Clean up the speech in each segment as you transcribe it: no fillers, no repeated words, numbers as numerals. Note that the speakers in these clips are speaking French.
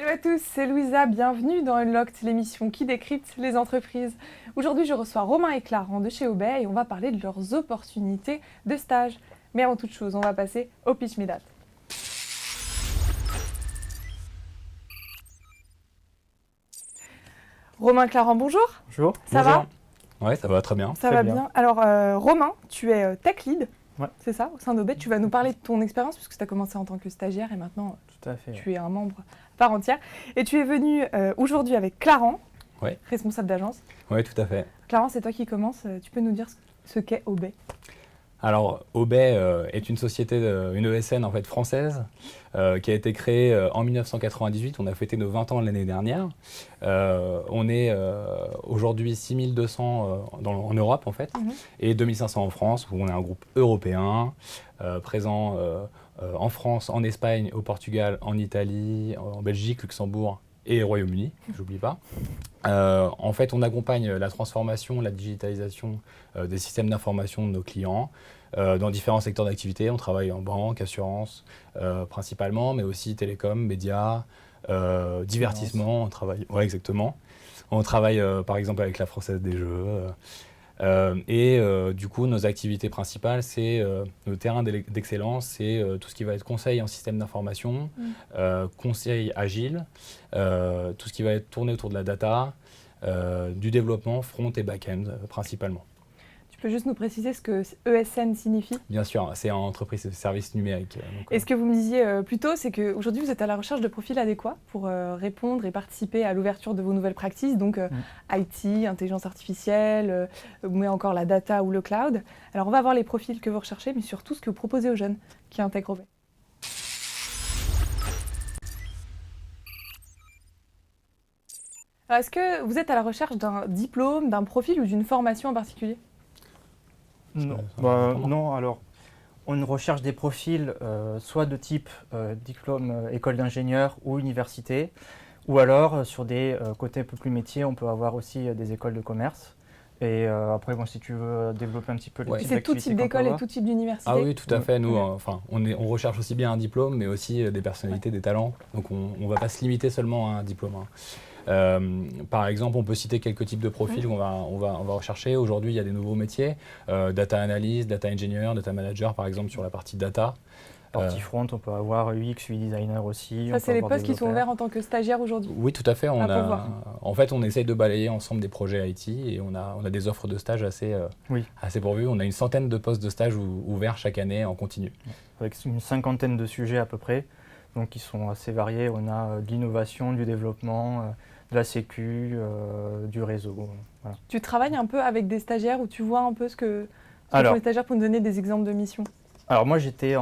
Hello à tous, c'est Louisa, bienvenue dans Unlocked, l'émission qui décrypte les entreprises. Aujourd'hui, je reçois Romain et Clarent de chez Obey et on va parler de leurs opportunités de stage. Mais avant toute chose, on va passer au Pitch Me That. Romain Clarent, bonjour. Bonjour. Ça va? Ouais, ça va très bien. Ça va bien. Alors, Romain, tu es tech lead, Ouais. c'est ça, au sein d'Obey. Tu vas nous parler de ton expérience puisque tu as commencé en tant que stagiaire et maintenant Tout à fait. tu es un membre à part entière. Et tu es venu aujourd'hui avec Clarent, Ouais. responsable d'agence. Oui, tout à fait. Clarent, c'est toi qui commences. Tu peux nous dire ce qu'est Obey? Alors, Obey est une société, une ESN en fait française, qui a été créée en 1998. On a fêté nos 20 ans l'année dernière. On est aujourd'hui 6200 en Europe en fait, et 2500 en France, où on est un groupe européen, présent en France, en Espagne, au Portugal, en Italie, en Belgique, Luxembourg et Royaume-Uni, j'oublie pas. En fait, on accompagne la transformation, la digitalisation des systèmes d'information de nos clients dans différents secteurs d'activité. On travaille en banque, assurance principalement, mais aussi télécom, médias, divertissement. On travaille, ouais, exactement. On travaille par exemple avec la Française des Jeux. Du coup, nos activités principales, c'est nos terrains d'excellence, c'est tout ce qui va être conseil en système d'information, conseil agile, tout ce qui va être tourné autour de la data, du développement front et back-end principalement. Tu peux juste nous préciser ce que ESN signifie? Bien sûr, c'est entreprise de services numériques. Et ce que vous me disiez plus tôt, c'est qu'aujourd'hui, vous êtes à la recherche de profils adéquats pour répondre et participer à l'ouverture de vos nouvelles practices, donc IT, intelligence artificielle, mais encore la data ou le cloud. Alors, on va voir les profils que vous recherchez, mais surtout ce que vous proposez aux jeunes qui intègrent Obey. Alors, est-ce que vous êtes à la recherche d'un diplôme, d'un profil ou d'une formation en particulier? Non, alors on recherche des profils soit de type diplôme école d'ingénieur ou université, ou alors sur des côtés un peu plus métiers, on peut avoir aussi des écoles de commerce. Et après, bon, si tu veux développer un petit peu les types C'est tout d'activités type qu'on d'école peut et avoir. tout type d'université? Ah oui, tout à fait. Nous, on recherche aussi bien un diplôme, mais aussi des personnalités, des talents. Donc on ne va pas se limiter seulement à un diplôme. Par exemple, on peut citer quelques types de profils qu'on va rechercher. Aujourd'hui, il y a des nouveaux métiers, data analyst, data engineer, data manager, par exemple, sur la partie data. Partie front, on peut avoir UX, UI designer aussi. Ça, c'est les postes qui sont ouverts en tant que stagiaire aujourd'hui? Oui, tout à fait. En fait, on essaye de balayer ensemble des projets IT et on a des offres de stage assez pourvues. On a une centaine de postes de stage ouverts chaque année en continu. Avec une cinquantaine de sujets à peu près, donc qui sont assez variés. On a de l'innovation, du développement, de la sécu, du réseau. Voilà. Tu travailles un peu avec des stagiaires où tu vois un peu ce que font Alors, les stagiaires pour nous donner des exemples de missions? Alors moi j'ai été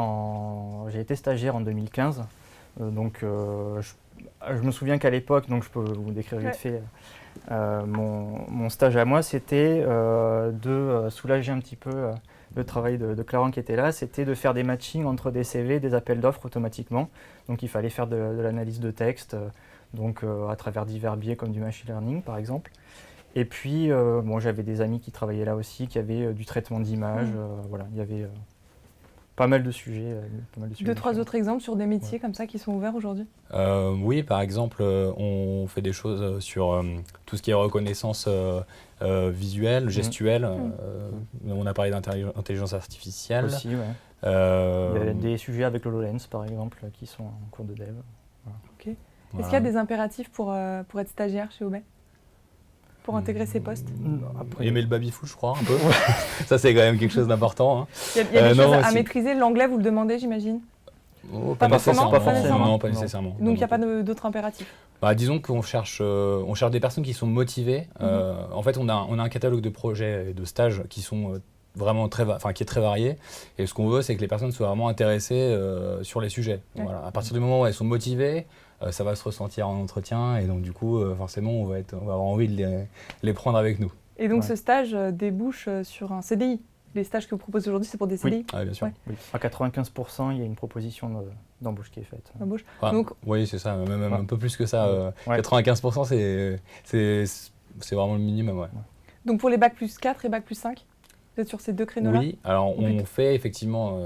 stagiaire en 2015, donc je me souviens qu'à l'époque, donc je peux vous décrire vite fait, mon stage à moi, c'était de soulager un petit peu le travail de Clarent qui était là, c'était de faire des matchings entre des CV, des appels d'offres automatiquement. Donc il fallait faire de l'analyse de texte, donc à travers divers biais comme du machine learning par exemple. Et puis j'avais des amis qui travaillaient là aussi, qui avaient du traitement d'images, voilà, il y avait pas mal de sujets. Deux, trois autres exemples sur des métiers comme ça qui sont ouverts aujourd'hui? Oui, par exemple, on fait des choses sur tout ce qui est reconnaissance visuelle, gestuelle. On a parlé d'intelligence artificielle. Aussi, ouais. Il y a des sujets avec l'HoloLens, par exemple, qui sont en cours de dev. Voilà. Okay. Est-ce qu'il y a des impératifs pour être stagiaire chez Obey? Pour intégrer ces postes? Aimer le baby-foot, je crois, un peu. Ça, c'est quand même quelque chose d'important. Hein. Il y a des choses à maîtriser. L'anglais, vous le demandez, j'imagine? Pas forcément. Non, pas nécessairement. Donc, il n'y a pas d'autres impératifs? Disons qu'on cherche des personnes qui sont motivées. En fait, on a un catalogue de projets et de stages qui sont vraiment qui est très varié. Et ce qu'on veut, c'est que les personnes soient vraiment intéressées sur les sujets. Ouais. Voilà. À partir du moment où elles sont motivées, ça va se ressentir en entretien et donc du coup, forcément, on va avoir envie de les prendre avec nous. Et donc ce stage débouche sur un CDI? Les stages que vous proposez aujourd'hui, c'est pour des CDI? Oui, bien sûr. Ouais. Oui. À 95%, il y a une proposition d'embauche qui est faite. Embauche. Donc, oui, c'est ça, même un peu plus que ça. 95%, c'est vraiment le minimum. Ouais. Donc pour les bac plus 4 et bac plus 5, vous Vous êtes sur ces 2 créneaux-là? Oui, alors on fait effectivement,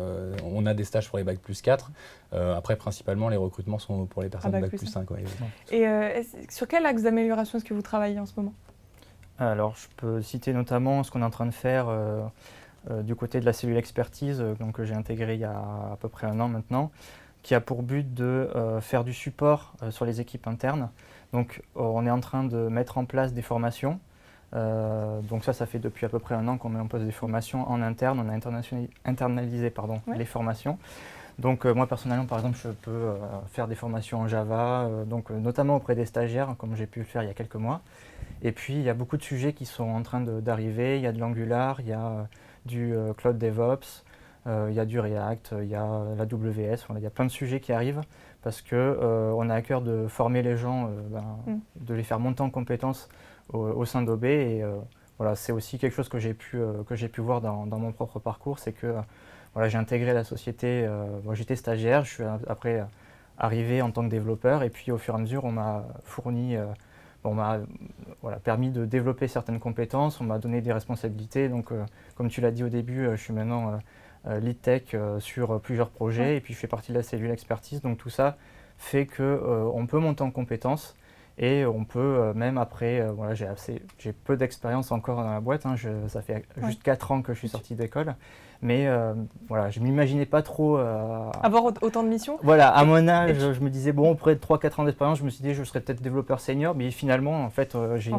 on a des stages pour les Bac plus 4. Après, principalement, les recrutements sont pour les personnes Bac plus 5. Ouais. Et sur quel axe d'amélioration est-ce que vous travaillez en ce moment? Alors, je peux citer notamment ce qu'on est en train de faire du côté de la cellule expertise, donc, que j'ai intégrée il y a à peu près 1 an maintenant, qui a pour but de faire du support sur les équipes internes. Donc, on est en train de mettre en place des formations. Donc ça fait depuis à peu près 1 an qu'on met en place des formations en interne. On a internalisé les formations. Donc moi personnellement, par exemple, je peux faire des formations en Java, notamment auprès des stagiaires, comme j'ai pu le faire il y a quelques mois. Et puis il y a beaucoup de sujets qui sont en train d'arriver. Il y a de l'Angular, il y a du Cloud DevOps, il y a du React, il y a la WS. Voilà, il y a plein de sujets qui arrivent parce qu'on a à cœur de former les gens, de les faire monter en compétences au sein d'OB. Et voilà, c'est aussi quelque chose que j'ai pu voir dans mon propre parcours, c'est que voilà, j'ai intégré la société, moi j'étais stagiaire, je suis après arrivé en tant que développeur et puis au fur et à mesure on m'a fourni, on m'a permis de développer certaines compétences, on m'a donné des responsabilités. Donc comme tu l'as dit au début, je suis maintenant lead tech sur plusieurs projets et puis je fais partie de la cellule expertise. Donc tout ça fait qu'on peut monter en compétences. Et on peut même après, voilà, j'ai peu d'expérience encore dans la boîte, hein, ça fait juste 4 ans que je suis sorti d'école, mais voilà, je ne m'imaginais pas trop… avoir autant de missions? Voilà, à mon âge, je me disais, bon, après 3-4 ans d'expérience, je me suis dit, je serais peut-être développeur senior, mais finalement, en fait, j'ai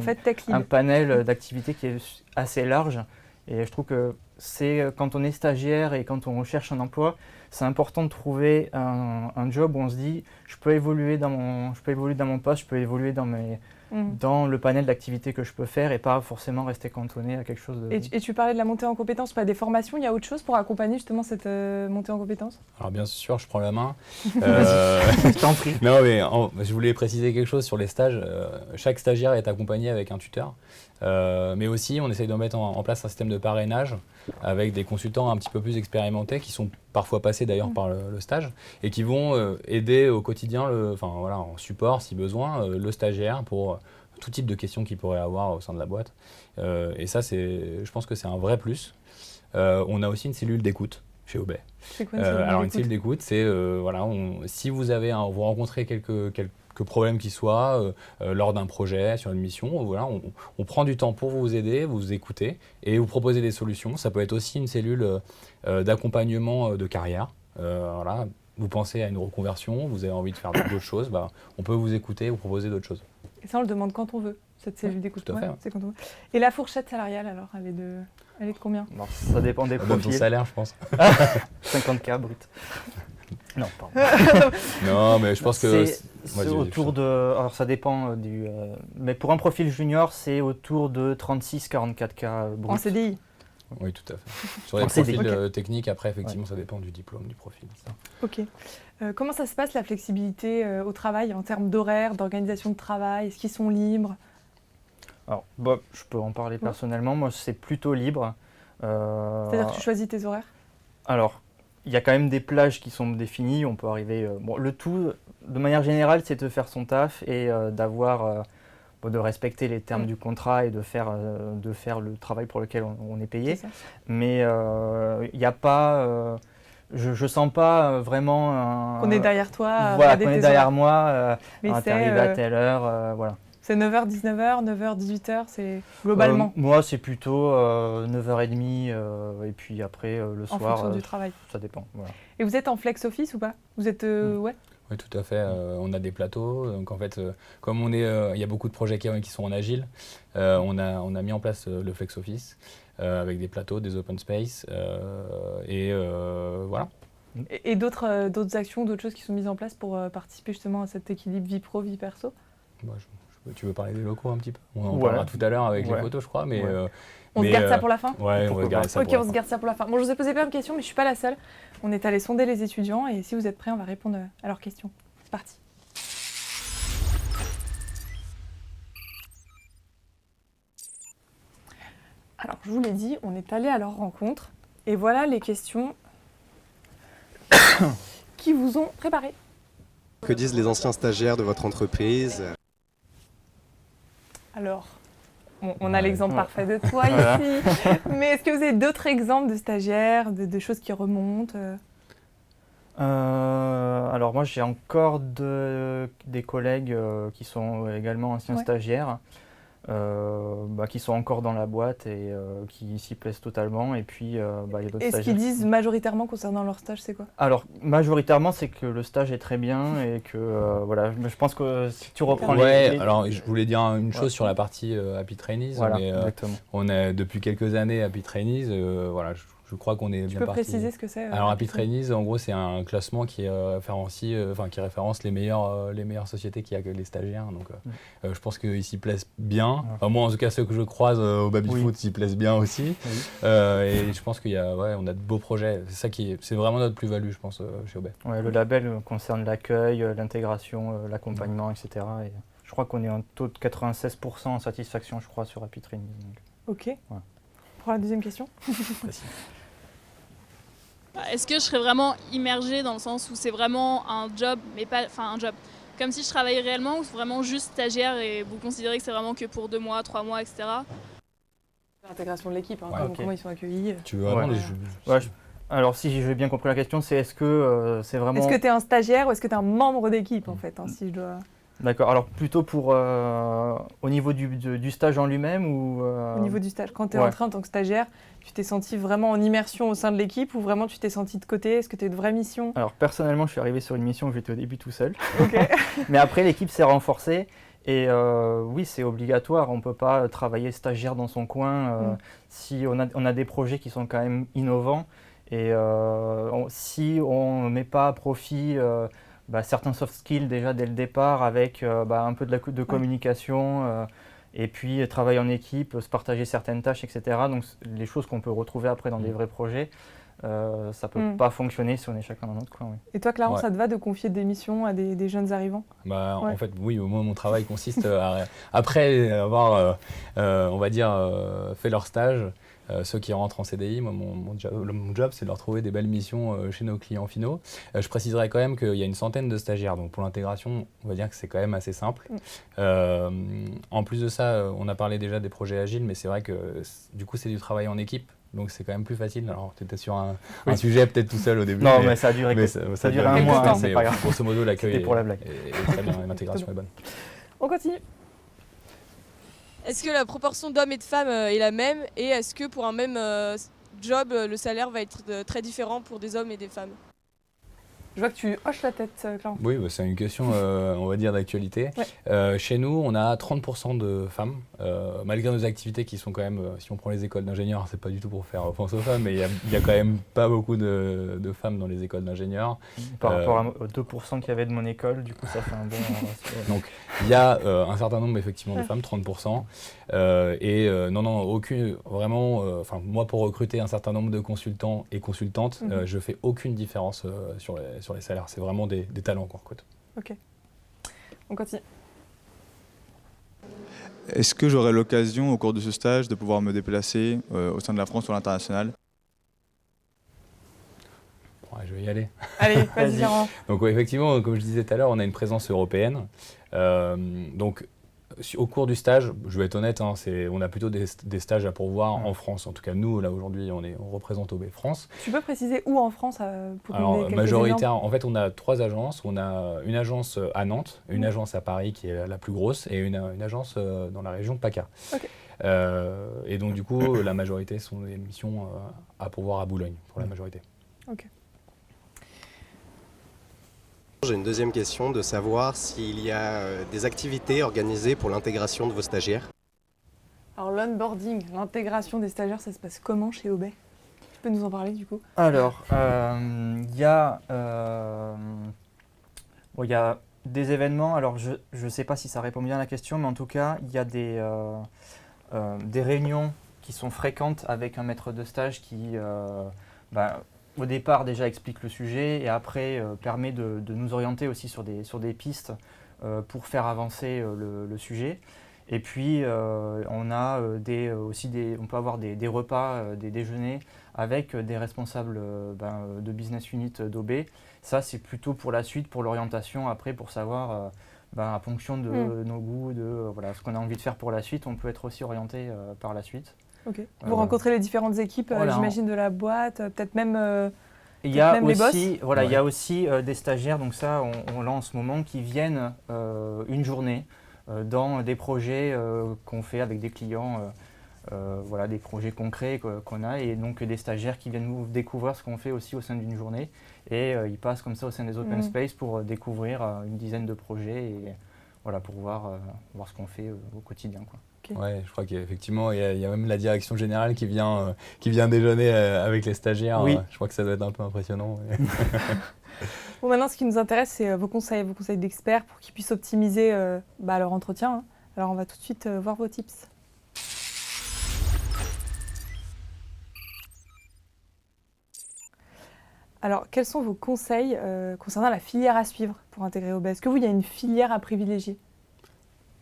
un panel d'activités qui est assez large, et je trouve que c'est quand on est stagiaire et quand on cherche un emploi, c'est important de trouver un job où on se dit je peux évoluer dans mon poste, je peux évoluer dans le panel d'activités que je peux faire et pas forcément rester cantonné à quelque chose de… Et tu parlais de la montée en compétences, pas des formations, il y a autre chose pour accompagner justement cette montée en compétences? Alors bien sûr, je prends la main. Je t'en prie. Non, mais je voulais préciser quelque chose sur les stages. Chaque stagiaire est accompagné avec un tuteur. Mais aussi, on essaye de mettre en place un système de parrainage avec des consultants un petit peu plus expérimentés qui sont parfois passés d'ailleurs par le stage et qui vont aider au quotidien, en support si besoin, le stagiaire pour tout type de questions qu'il pourrait avoir au sein de la boîte. Et ça, je pense que c'est un vrai plus. On a aussi une cellule d'écoute chez Obey. C'est quoi une cellule d'écoute? Alors une cellule d'écoute, c'est si vous rencontrez quelques problèmes qui soient lors d'un projet, sur une mission, voilà, on prend du temps pour vous aider, vous écouter et vous proposer des solutions. Ça peut être aussi une cellule d'accompagnement de carrière. Voilà, vous pensez à une reconversion, vous avez envie de faire d'autres choses, on peut vous écouter, vous proposer d'autres choses. Et ça, on le demande quand on veut, cette cellule d'écoute. Tout à fait. C'est quand on veut. Et la fourchette salariale, alors, elle est de combien? Alors, ça dépend des profils. De ton salaire, je pense. 50K brut. Non, pardon. Non, mais je pense que c'est autour de… Alors ça dépend mais pour un profil junior, c'est autour de 36-44K brut. En CDI? Oui, tout à fait. Sur les profils techniques, après, effectivement, ça dépend du diplôme, du profil. Ça. Ok. Comment ça se passe, la flexibilité au travail, en termes d'horaire, d'organisation de travail? Est-ce qu'ils sont libres? Alors, je peux en parler personnellement. Moi, c'est plutôt libre. C'est-à-dire que tu choisis tes horaires? Alors, il y a quand même des plages qui sont définies. On peut arriver… le tout, de manière générale, c'est de faire son taf et de respecter les termes du contrat et de faire le travail pour lequel on est payé. Mais il n'y a pas… je sens pas vraiment… qu'on est derrière toi. Voilà, qu'on est derrière moi. T'es arrivé à telle heure. Voilà. C'est 9h, 19h, 9h, 18h, c'est globalement moi, c'est plutôt 9h30 et puis après le soir. En fonction du travail. Ça dépend. Voilà. Et vous êtes en flex office ou pas? Vous êtes ouais? Oui, tout à fait. On a des plateaux. Donc en fait, comme il y a beaucoup de projets qui sont en agile, on a mis en place le flex office avec des plateaux, des open space voilà. Et d'autres actions, d'autres choses qui sont mises en place pour participer justement à cet équilibre vie pro, vie perso? Tu veux parler des locaux un petit peu? On en parlera tout à l'heure avec les photos, je crois. Mais, on se garde ça pour la fin? Ouais, on va garder ça pour la fin. Ok, on se garde ça pour la fin. Bon, je vous ai posé plein de questions, mais je ne suis pas la seule. On est allé sonder les étudiants et si vous êtes prêts, on va répondre à leurs questions. C'est parti. Alors, je vous l'ai dit, on est allé à leur rencontre et voilà les questions qui vous ont préparées. Que disent les anciens stagiaires de votre entreprise? Alors, On a l'exemple parfait de toi ici. Mais est-ce que vous avez d'autres exemples de stagiaires, de choses qui remontent Alors moi j'ai encore des collègues qui sont également anciens stagiaires, qui sont encore dans la boîte et qui s'y plaisent totalement. Et puis il y a d'autres stagiaires. Et ce qu'ils disent majoritairement concernant leur stage, c'est quoi? Alors majoritairement c'est que le stage est très bien et que je pense que si tu reprends alors je voulais dire une chose sur la partie Happy Trainees. Voilà, on est depuis quelques années Happy Trainees, je crois qu'on est bien parti. Tu peux préciser ce que c'est Alors Happy Trainees, en gros, c'est un classement qui référence les meilleures sociétés qui accueillent les stagiaires. Donc, je pense qu'ils s'y plaisent bien. Enfin, moi, en tout cas, ceux que je croise au baby-foot s'y plaisent bien aussi. Oui. Et je pense on a de beaux projets. C'est vraiment notre plus-value, je pense, chez Obey. Ouais, le label concerne l'accueil, l'intégration, l'accompagnement, etc. Et je crois qu'on est en taux de 96% en satisfaction, je crois, sur Happy Trainees. Ok. Pour la deuxième question. Est-ce que je serais vraiment immergée dans le sens où c'est vraiment un job, mais pas, un job, comme si je travaillais réellement ou vraiment juste stagiaire et vous considérez que c'est vraiment que pour 2 mois, 3 mois, etc. L'intégration de l'équipe, comment ils sont accueillis. Tu veux vraiment Alors si j'ai bien compris la question, c'est est-ce que c'est vraiment... Est-ce que tu es un stagiaire ou est-ce que tu es un membre d'équipe en fait, si je dois... D'accord, alors plutôt pour au niveau du stage en lui-même ou Au niveau du stage, quand tu es entré en tant que stagiaire, tu t'es senti vraiment en immersion au sein de l'équipe ou vraiment tu t'es senti de côté? Est-ce que tu as une vraie mission? Alors personnellement, je suis arrivé sur une mission où j'étais au début tout seul. Mais après, l'équipe s'est renforcée et oui, c'est obligatoire. On ne peut pas travailler stagiaire dans son coin si on a des projets qui sont quand même innovants et si on ne met pas à profit certains soft skills déjà dès le départ avec un peu de communication et puis travailler en équipe, se partager certaines tâches, etc. Donc les choses qu'on peut retrouver après dans des vrais projets, ça ne peut pas fonctionner si on est chacun dans notre coin. Oui. Et toi, Clarence, ça te va de confier des missions à des jeunes arrivants? En fait, oui, moi mon travail consiste après avoir, on va dire, fait leur stage, ceux qui rentrent en CDI, moi, mon job, c'est de leur trouver des belles missions chez nos clients finaux. Je préciserai quand même qu'il y a une centaine de stagiaires, donc pour l'intégration, on va dire que c'est quand même assez simple. En plus de ça, on a parlé déjà des projets agiles, mais c'est vrai que du coup, c'est du travail en équipe. Donc c'est quand même plus facile. Alors tu étais sur un sujet peut-être tout seul au début. Non, mais ça a duré, ça a duré un mois, c'est pas grave. Grosso modo, l'accueil pour la blague. est très bien, l'intégration est bonne. On continue. Est-ce que la proportion d'hommes et de femmes est la même? Et est-ce que pour un même job, le salaire va être très différent pour des hommes et des femmes? Je vois que tu hoches la tête, Clarence. Oui, c'est une question, on va dire, d'actualité. Chez nous, on a 30% de femmes, malgré nos activités qui sont quand même, si on prend les écoles d'ingénieurs, c'est pas du tout pour faire offense aux femmes, mais il y a quand même pas beaucoup de femmes dans les écoles d'ingénieurs. Par rapport aux 2% qu'il y avait de mon école, du coup, ça fait un bon ratio. Donc, il y a un certain nombre, effectivement, de femmes, 30%. Aucune, vraiment, moi, pour recruter un certain nombre de consultants et consultantes, je fais aucune différence sur les salaires. C'est vraiment des talents qu'on recrute. Ok. On continue. Est-ce que j'aurai l'occasion, au cours de ce stage, de pouvoir me déplacer au sein de la France ou à l'international? Je vais y aller. Allez, vas-y. Donc effectivement, comme je disais tout à l'heure, on a une présence européenne. Donc au cours du stage, je vais être honnête, on a plutôt des stages à pourvoir en France. En tout cas, nous, là, aujourd'hui, on représente OB France. Tu peux préciser où en France pour Alors, majoritaire, en fait, on a 3 agences. On a une agence à Nantes, une agence à Paris qui est la plus grosse et une agence dans la région PACA. Okay. Et donc, du coup, la majorité sont des missions à pourvoir à Boulogne, pour la majorité. Ok. J'ai une deuxième question de savoir s'il y a des activités organisées pour l'intégration de vos stagiaires. Alors l'onboarding, l'intégration des stagiaires, ça se passe comment chez Obey? Tu peux nous en parler du coup? Alors, il y a des événements, alors je ne sais pas si ça répond bien à la question, mais en tout cas, il y a des réunions qui sont fréquentes avec un maître de stage qui... au départ déjà explique le sujet et après permet de nous orienter aussi sur des pistes pour faire avancer le sujet. Et puis on a on peut avoir des repas, des déjeuners avec des responsables de business unit d'OB. Ça c'est plutôt pour la suite, pour l'orientation après, pour savoir en fonction de nos goûts, de ce qu'on a envie de faire pour la suite, on peut être aussi orienté par la suite. Ok. Vous rencontrez les différentes équipes, j'imagine, de la boîte, peut-être même, il y a même les boss. aussi, il y a aussi des stagiaires, donc ça on l'a en ce moment, qui viennent une journée dans des projets qu'on fait avec des clients, des projets concrets qu'on a, et donc des stagiaires qui viennent nous découvrir ce qu'on fait aussi au sein d'une journée, et ils passent comme ça au sein des open space pour découvrir une dizaine de projets et pour voir ce qu'on fait au quotidien, quoi. Okay. Ouais, je crois qu'effectivement, il y a même la direction générale qui vient déjeuner avec les stagiaires. Oui. Je crois que ça doit être un peu impressionnant. Bon, maintenant, ce qui nous intéresse, c'est vos conseils d'experts pour qu'ils puissent optimiser leur entretien, hein. Alors, on va tout de suite voir vos tips. Alors, quels sont vos conseils concernant la filière à suivre pour intégrer OB? Est-ce que il y a une filière à privilégier?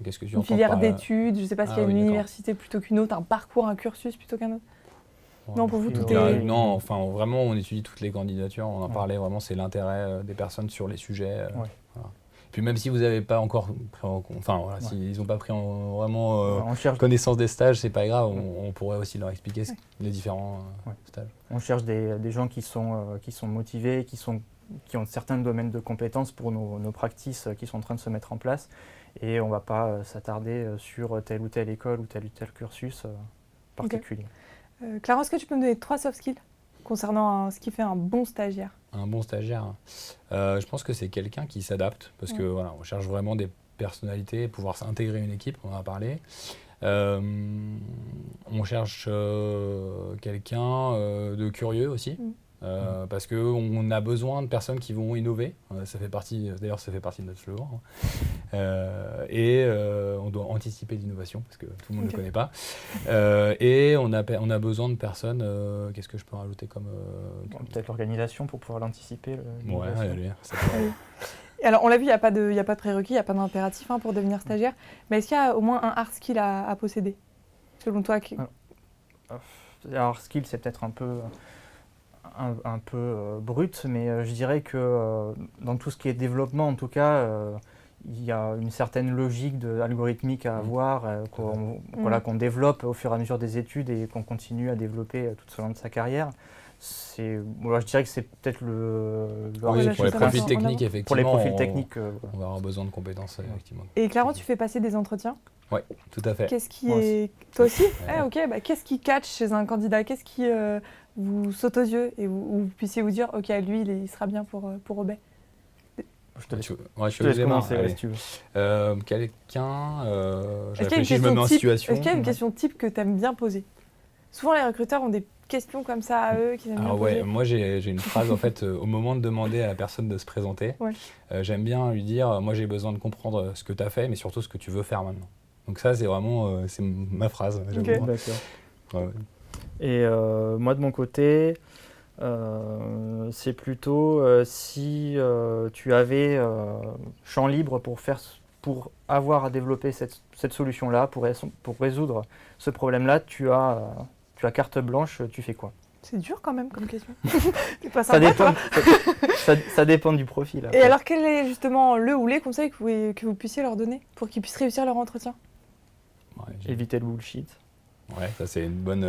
Qu'est-ce que tu Une entends filière par d'études, je ne sais pas s'il y a une université plutôt qu'une autre, un parcours, un cursus plutôt qu'un autre? Non, pour vous, tout est... Non, enfin, vraiment, on étudie toutes les candidatures. On en parlait vraiment, c'est l'intérêt des personnes sur les sujets. Voilà. Puis même si vous n'avez pas encore pris en compte, s'ils n'ont pas pris vraiment connaissance des stages, c'est pas grave. On pourrait aussi leur expliquer les différents stages. On cherche des gens qui sont motivés, qui ont certains domaines de compétences pour nos practices qui sont en train de se mettre en place. Et on ne va pas s'attarder sur telle ou telle école ou tel cursus particulier. Clara, est-ce que tu peux me donner 3 soft skills concernant ce qui fait un bon stagiaire? Un bon stagiaire, je pense que c'est quelqu'un qui s'adapte, parce que on cherche vraiment des personnalités, pouvoir s'intégrer une équipe, on en a parlé. On cherche quelqu'un de curieux aussi. Parce qu'on a besoin de personnes qui vont innover. Ça fait partie de notre slogan. Et on doit anticiper l'innovation, parce que tout le monde ne le connaît pas. Et on a besoin de personnes... Qu'est-ce que je peux rajouter comme... Peut-être l'organisation pour pouvoir l'anticiper. Allez, ça peut... Alors, on l'a vu, il n'y a pas de prérequis, il n'y a pas d'impératif pour devenir stagiaire. Mais est-ce qu'il y a au moins un hard skill à posséder, selon toi? Hard skill, c'est peut-être un peu brut, mais je dirais que dans tout ce qui est développement, en tout cas, il y a une certaine logique algorithmique à avoir, qu'on développe au fur et à mesure des études et qu'on continue à développer tout au long de sa carrière. Je dirais que c'est peut-être pour les profils techniques, effectivement. Pour les profils techniques, on va avoir besoin de compétences, effectivement. Et Clara, tu fais passer des entretiens? Oui, tout à fait. Qu'est-ce qui est... Toi aussi? Qu'est-ce qui catch chez un candidat? Qu'est-ce qui vous saute aux yeux et vous puissiez vous dire, ok, lui, il sera bien pour OB? Je te laisse commencer, si tu veux. Quelqu'un, je réfléchis, je me mets en situation. Est-ce qu'il y a une question type que tu aimes bien poser? Souvent, les recruteurs ont des questions comme ça à eux qu'ils aiment bien poser. Moi, j'ai une phrase, en fait, au moment de demander à la personne de se présenter, j'aime bien lui dire, moi, j'ai besoin de comprendre ce que tu as fait, mais surtout ce que tu veux faire maintenant. Donc ça, c'est vraiment c'est ma phrase. D'accord. Et moi, de mon côté... c'est plutôt si tu avais champ libre pour avoir à développer cette solution-là, pour résoudre ce problème-là, tu as carte blanche, tu fais quoi? C'est dur quand même comme question. C'est pas sympa, ça dépend du profil. Et alors, quel est justement le ou les conseils que vous puissiez leur donner pour qu'ils puissent réussir leur entretien? Éviter le bullshit. Ouais, ça c'est une bonne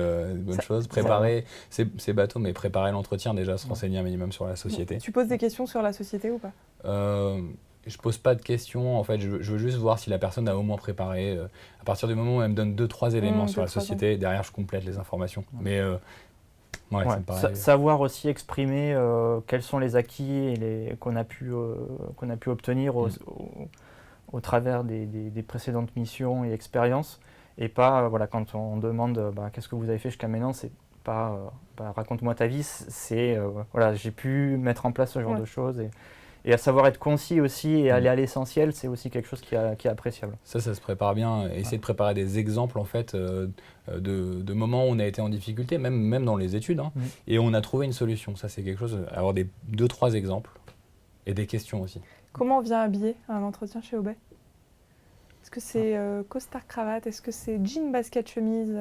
chose. Préparer, c'est bateau, mais préparer l'entretien, déjà se renseigner un minimum sur la société. Tu poses des questions sur la société ou pas? Je pose pas de questions, en fait, je veux juste voir si la personne a au moins préparé. À partir du moment où elle me donne 2-3 éléments sur la société, derrière je complète les informations. Mais ça me paraît... Savoir aussi exprimer quels sont les acquis qu'on a pu obtenir au travers des précédentes missions et expériences. Et pas, quand on demande qu'est-ce que vous avez fait jusqu'à maintenant, c'est pas raconte-moi ta vie, c'est j'ai pu mettre en place ce genre de choses. Et à savoir être concis aussi et aller à l'essentiel, c'est aussi quelque chose qui est appréciable. Ça se prépare bien. Essayer de préparer des exemples en fait, de moments où on a été en difficulté, même dans les études, et on a trouvé une solution. Ça, c'est quelque chose, avoir 2-3 exemples et des questions aussi. Comment on vient habiller un entretien chez OB? Est-ce que c'est costard cravate? Est-ce que c'est jean basket chemise?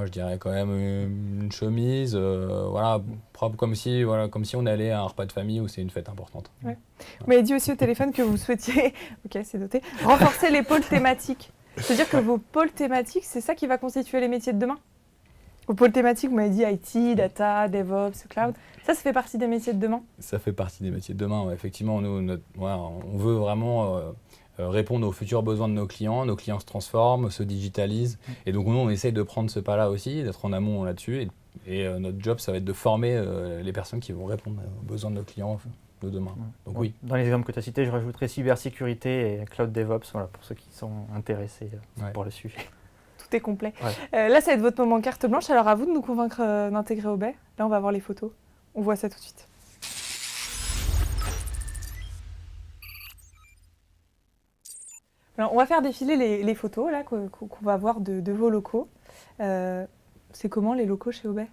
Je dirais quand même une chemise, voilà, propre comme si on allait à un repas de famille où c'est une fête importante. Ouais. Vous m'avez dit aussi au téléphone que vous souhaitiez, ok, c'est noté, renforcer les pôles thématiques. C'est-à-dire que vos pôles thématiques, c'est ça qui va constituer les métiers de demain? Vos pôles thématiques, vous m'avez dit IT, data, DevOps, cloud, ça fait partie des métiers de demain? Ça fait partie des métiers de demain, ouais. Effectivement, nous, on veut vraiment répondre aux futurs besoins de nos clients se transforment, se digitalisent, et donc nous, on essaye de prendre ce pas-là aussi, d'être en amont là-dessus, et notre job, ça va être de former les personnes qui vont répondre aux besoins de nos clients de demain. Donc oui. Dans les exemples que tu as cités, je rajouterais cybersécurité et cloud DevOps, voilà, pour ceux qui sont intéressés pour le sujet. Tout est complet. Ouais. Là, ça va être votre moment carte blanche, alors à vous de nous convaincre d'intégrer Obey. Là, on va voir les photos. On voit ça tout de suite. Alors, on va faire défiler les photos là, qu'on va voir de vos locaux. C'est comment les locaux chez Obey?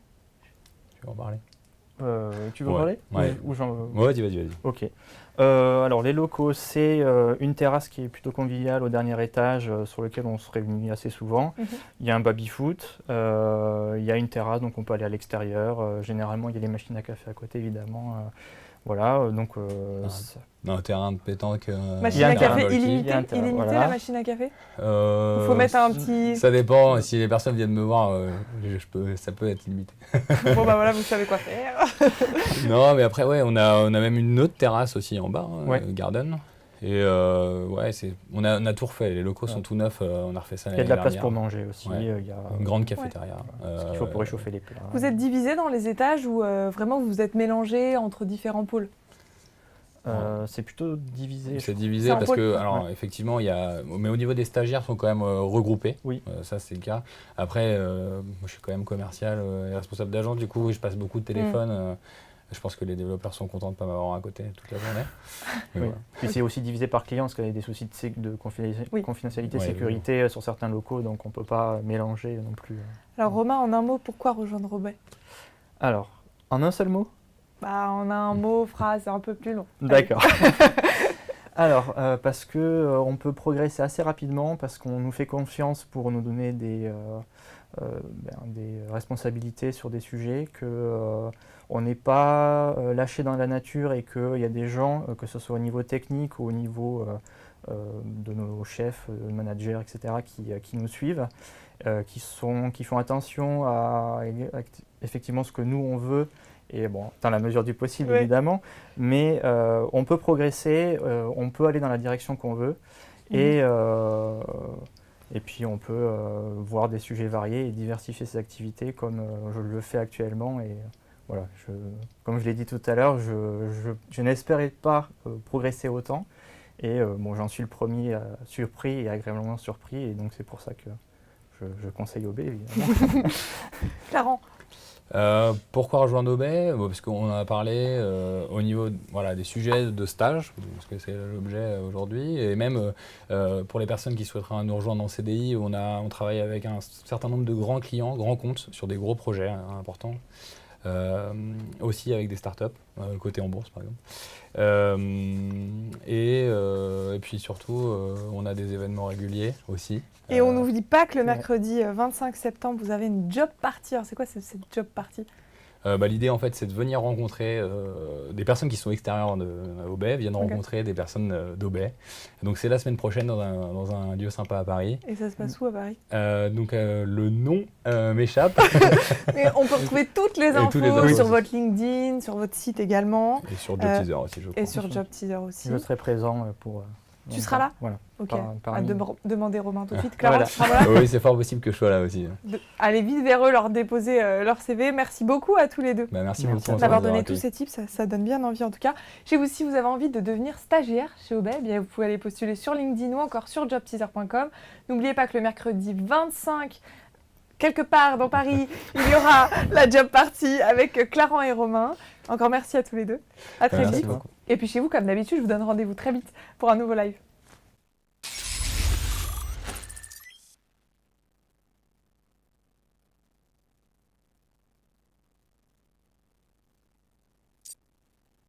Tu veux en parler? Tu veux en parler? Ouais. Vas-y. Ok. Alors les locaux, c'est une terrasse qui est plutôt conviviale au dernier étage sur lequel on se réunit assez souvent. Il y a un baby-foot, il y a une terrasse donc on peut aller à l'extérieur. Généralement il y a les machines à café à côté évidemment. Voilà, donc... un terrain de pétanque... machine à café illimitée, voilà. La machine à café il faut mettre un petit... Ça dépend, si les personnes viennent me voir, ça peut être limité. Bon bah voilà, vous savez quoi faire. Non, mais après, on a même une autre terrasse aussi en bas, garden. Et on a tout refait, les locaux sont tout neufs, on a refait ça l'année dernière. Il y a de la place pour manger aussi. Il y a une grande cafétéria. Ce qu'il faut pour réchauffer les plats. Vous êtes divisé dans les étages ou vraiment vous êtes mélangé entre différents pôles? C'est plutôt divisé. C'est divisé parce que, alors effectivement, mais au niveau des stagiaires, ils sont quand même regroupés. Oui. Ça, c'est le cas. Après, moi, je suis quand même commercial et responsable d'agence, du coup, je passe beaucoup de téléphones. Je pense que les développeurs sont contents de ne pas m'avoir à côté toute la journée. Voilà. Puis c'est aussi divisé par client, parce qu'il y a des soucis de confidentialité, sécurité sur certains locaux, donc on ne peut pas mélanger non plus. Alors Romain, en un mot, pourquoi rejoindre Obey? Alors, en un seul mot? En un mot, phrase, un peu plus long. D'accord. Alors, parce qu'on peut progresser assez rapidement, parce qu'on nous fait confiance pour nous donner des responsabilités sur des sujets, qu'on n'est pas lâché dans la nature et qu'il y a des gens, que ce soit au niveau technique ou au niveau de nos chefs, managers, etc., qui nous suivent, qui font attention à effectivement ce que nous on veut, et bon, dans la mesure du possible évidemment, mais on peut progresser, on peut aller dans la direction qu'on veut, et puis on peut voir des sujets variés et diversifier ses activités comme je le fais actuellement. Et voilà, comme je l'ai dit tout à l'heure, je n'espérais pas progresser autant. Et j'en suis le premier surpris et agréablement surpris. Et donc c'est pour ça que je conseille Obey, évidemment. Clarence. Pourquoi rejoindre Obey? Parce qu'on en a parlé au niveau des sujets de stage, parce que c'est l'objet aujourd'hui, et même pour les personnes qui souhaiteraient nous rejoindre en CDI, on travaille avec un certain nombre de grands clients, grands comptes, sur des gros projets importants, aussi avec des startups, côté en bourse par exemple. Et puis surtout, on a des événements réguliers aussi. Et on n'oublie pas que le mercredi 25 septembre, vous avez une job party. Alors c'est quoi cette job party? L'idée en fait c'est de venir rencontrer des personnes qui sont extérieures d'Obey, viennent rencontrer des personnes d'Obey. Donc c'est la semaine prochaine dans un lieu sympa à Paris. Et ça se passe où à Paris? Le nom m'échappe. Mais on peut retrouver toutes les infos sur votre LinkedIn, sur votre site également. Et sur Job Teaser aussi, je crois. Et sur Job Teaser aussi. Je serai présent pour... Tu seras là? Voilà. Ok. Demander Romain tout de suite. Clarence, tu seras là? Oui, c'est fort possible que je sois là aussi. Allez vite vers eux, leur déposer leur CV. Merci beaucoup à tous les deux. Merci beaucoup d'avoir donné tous ces tips. Ça donne bien envie en tout cas. Si vous avez envie de devenir stagiaire chez Obey, vous pouvez aller postuler sur LinkedIn ou encore sur jobteaser.com. N'oubliez pas que le mercredi 25, quelque part dans Paris, il y aura la job party avec Clarence et Romain. Encore merci à tous les deux. À très vite. Beaucoup. Et puis chez vous, comme d'habitude, je vous donne rendez-vous très vite pour un nouveau live.